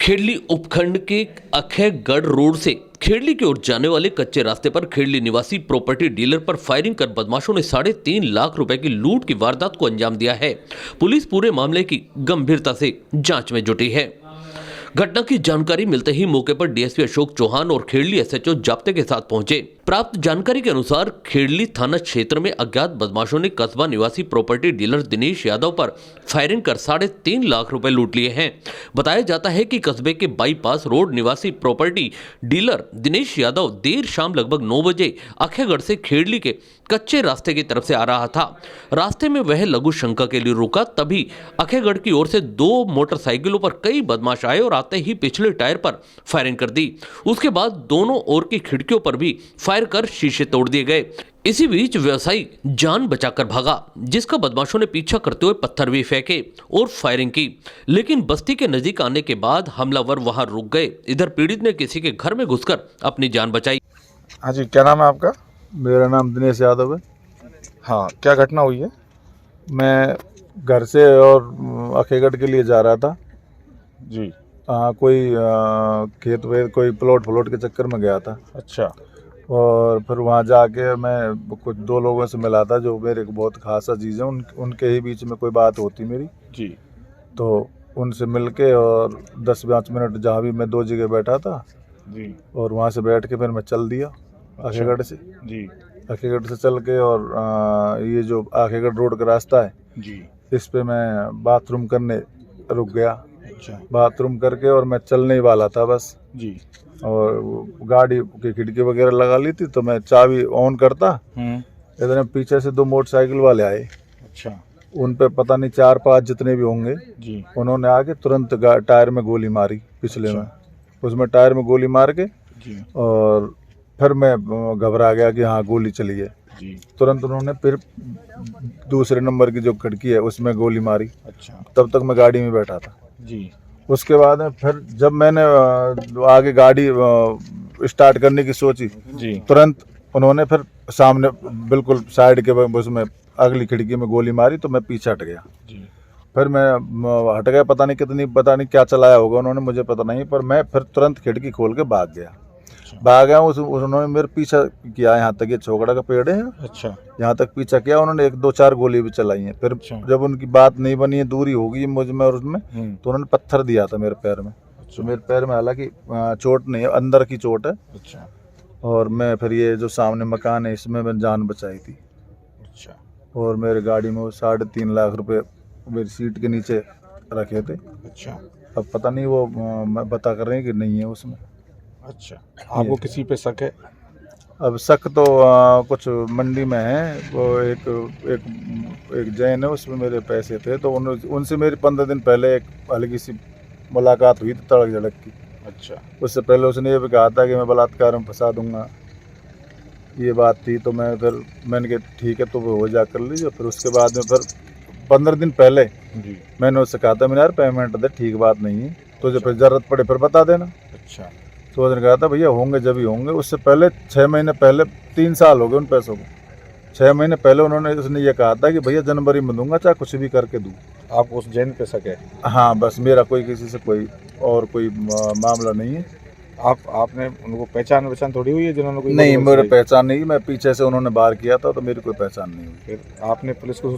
खेड़ली उपखंड के अखेगढ़ रोड से खेड़ली की ओर जाने वाले कच्चे रास्ते पर खेड़ली निवासी प्रॉपर्टी डीलर पर फायरिंग कर बदमाशों ने 3.5 लाख रुपए की लूट की वारदात को अंजाम दिया है। पुलिस पूरे मामले की गंभीरता से जांच में जुटी है। घटना की जानकारी मिलते ही मौके पर डीएसपी अशोक चौहान और खेड़ली एसएचओ जाब्ते के साथ पहुंचे। प्राप्त जानकारी के अनुसार खेड़ली थाना क्षेत्र में अज्ञात बदमाशों ने कस्बा निवासी प्रॉपर्टी डीलर दिनेश यादव पर फायरिंग कर 3.5 लाख रुपए लूट लिए हैं। बताया जाता है कि कस्बे के बाईपास रोड निवासी प्रॉपर्टी डीलर दिनेश यादव देर शाम लगभग 9 बजे अखेगढ़ से खेड़ली के कच्चे रास्ते की तरफ से आ रहा था। रास्ते में वह लघु शंका के लिए रुका, तभी अखेगढ़ की ओर से 2 मोटरसाइकिलों पर कई बदमाश आए और आते ही पिछले टायर पर फायरिंग कर दी। उसके बाद दोनों ओर की खिड़कियों पर भी फायर कर शीशे तोड़ दिए गए। इसी बीच व्यवसायी जान बचाकर भागा, जिसका बदमाशों ने पीछा करते हुए पत्थर भी फेंके और फायरिंग की, लेकिन बस्ती के नजदीक आने के बाद हमलावर वहां रुक गए। इधर पीड़ित ने किसी के घर में घुसकर अपनी जान बचाई। हाँ जी, क्या नाम है आपका? मेरा नाम दिनेश यादव है। हाँ, क्या घटना हुई है? मैं घर से और अखेगढ़ के लिए जा रहा था जी। कोई खेत वेत कोई प्लॉट के चक्कर में गया था। अच्छा। और फिर वहाँ जाके मैं कुछ 2 लोगों से मिला था जो मेरे को बहुत खास चीज़ है। उनके ही बीच में कोई बात होती मेरी जी। तो उनसे मिल के और 10-5 मिनट जहाँ भी मैं 2 जगह बैठा था जी। और वहाँ से बैठ के फिर मैं चल दिया अखेगढ़ से। जी। अखेगढ़ से चल के और ये जो अखेगढ़ रोड का रास्ता है जी। इस पे मैं बाथरूम करने रुक गया। अच्छा। बाथरूम करके और मैं चलने ही वाला था बस। जी। और गाड़ी की खिड़की वगैरह लगा ली थी तो मैं चाबी ऑन करता, इतने पीछे से 2 मोटरसाइकिल वाले आए। अच्छा। उन पे पता नहीं 4-5 जितने भी होंगे जी। उन्होंने आके तुरंत टायर में गोली मारी पिछले अच्छा। में, उसमें टायर में गोली मार के जी। और फिर मैं घबरा गया कि हाँ गोली चली है। जी। तुरंत उन्होंने फिर दूसरे नंबर की जो खिड़की है उसमें गोली मारी। अच्छा। तब तक मैं गाड़ी में बैठा था। जी। उसके बाद में फिर जब मैंने आगे गाड़ी स्टार्ट करने की सोची जी। तुरंत उन्होंने फिर सामने बिल्कुल साइड के उसमें अगली खिड़की में गोली मारी तो मैं पीछे हट गया। जी। फिर मैं हट गया, पता नहीं क्या चलाया होगा उन्होंने, मुझे पता नहीं, पर मैं फिर तुरंत खिड़की खोल के भाग गया। उन्होंने मेरे पीछा किया, यहाँ तक ये छोकड़ा का पेड़ है, अच्छा। यहाँ तक पीछा किया उन्होंने, 1-2-4 गोली भी चलाई हैं। फिर अच्छा। जब उनकी बात नहीं बनी है, दूरी होगी मुझ में और उसमें, तो उन्होंने पत्थर दिया था मेरे पैर में। अच्छा। तो मेरे पैर में हालांकि चोट नहीं है, अंदर की चोट है। अच्छा। और मैं फिर ये जो सामने मकान है इसमें मैं जान बचाई थी। अच्छा। और मेरे गाड़ी में वो 3.5 लाख रुपए मेरी सीट के नीचे रखे थे। अच्छा। अब पता नहीं वो मैं बता कर रहे हैं कि नहीं है उसमें। अच्छा। आपको किसी पे शक है? अब शक तो कुछ मंडी में है, वो एक जैन है, उसमें मेरे पैसे थे तो उनसे मेरी 15 दिन पहले एक हल्की सी मुलाकात हुई थी तड़क झड़क की। अच्छा। उससे पहले उसने ये भी कहा था कि मैं बलात्कार में फंसा दूंगा, ये बात थी। तो मैंने कहा ठीक है तो वो हो जा कर लीजिए। फिर उसके बाद में फिर 15 दिन पहले जी। मैंने उससे कहा था मैंने यार पेमेंट दे, ठीक बात नहीं है, तो जब फिर ज़रूरत पड़े फिर बता देना। अच्छा। तो उसने कहा था भैया होंगे जब ही होंगे। उससे पहले 6 महीने पहले, 3 साल हो गए उन पैसों को। 6 महीने पहले उसने ये कहा था कि भैया जनवरी में दूंगा, चाहे कुछ भी करके दूँ। आपको उस जैन पे शक है? हाँ, बस मेरा कोई किसी से कोई और कोई मामला नहीं है। आपने उनको पहचान थोड़ी हुई है जिन्होंने कोई? नहीं, मेरे पहचान नहीं, मैं पीछे से उन्होंने बार किया था तो मेरी कोई पहचान नहीं हुई। फिर आपने पुलिस को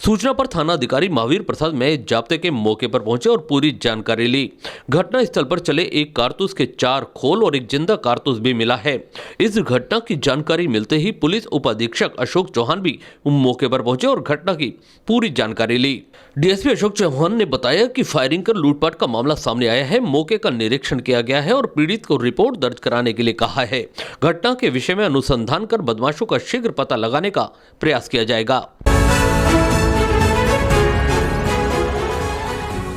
सूचना पर थाना अधिकारी महावीर प्रसाद में जाब्ते के मौके पर पहुंचे और पूरी जानकारी ली। घटना स्थल पर चले एक कारतूस के 4 खोल और एक जिंदा कारतूस भी मिला है। इस घटना की जानकारी मिलते ही पुलिस उपाधीक्षक अशोक चौहान भी मौके पर पहुंचे और घटना की पूरी जानकारी ली। डीएसपी अशोक चौहान ने बताया कि फायरिंग कर लूटपाट का मामला सामने आया है। मौके का निरीक्षण किया गया है और पीड़ित को रिपोर्ट दर्ज कराने के लिए कहा है। घटना के विषय में अनुसंधान कर बदमाशों का शीघ्र पता लगाने का प्रयास किया जाएगा।